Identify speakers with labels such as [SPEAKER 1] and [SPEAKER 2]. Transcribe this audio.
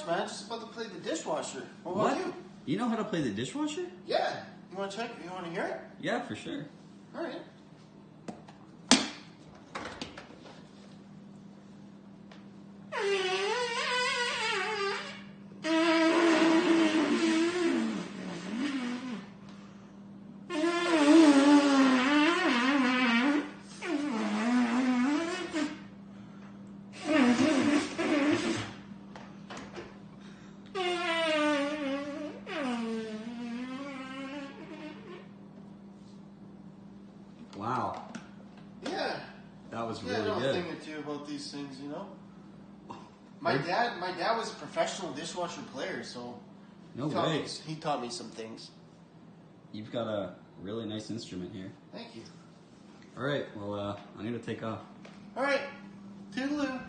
[SPEAKER 1] much, man. Just about to play the dishwasher. What
[SPEAKER 2] What?
[SPEAKER 1] about you?
[SPEAKER 2] You know how to play the dishwasher?
[SPEAKER 1] Yeah. You want to check? You want to hear it?
[SPEAKER 2] Yeah, for sure.
[SPEAKER 1] All right.
[SPEAKER 2] Wow.
[SPEAKER 1] Yeah.
[SPEAKER 2] That was
[SPEAKER 1] Yeah, I
[SPEAKER 2] really
[SPEAKER 1] know a
[SPEAKER 2] good.
[SPEAKER 1] thing or two about these things, you know. My dad was a professional dishwasher player, so
[SPEAKER 2] No
[SPEAKER 1] taught
[SPEAKER 2] way.
[SPEAKER 1] me, he taught me some things.
[SPEAKER 2] You've got a really nice instrument here.
[SPEAKER 1] Thank you.
[SPEAKER 2] All right, well, I'm going to take off.
[SPEAKER 1] All right. Toodaloo.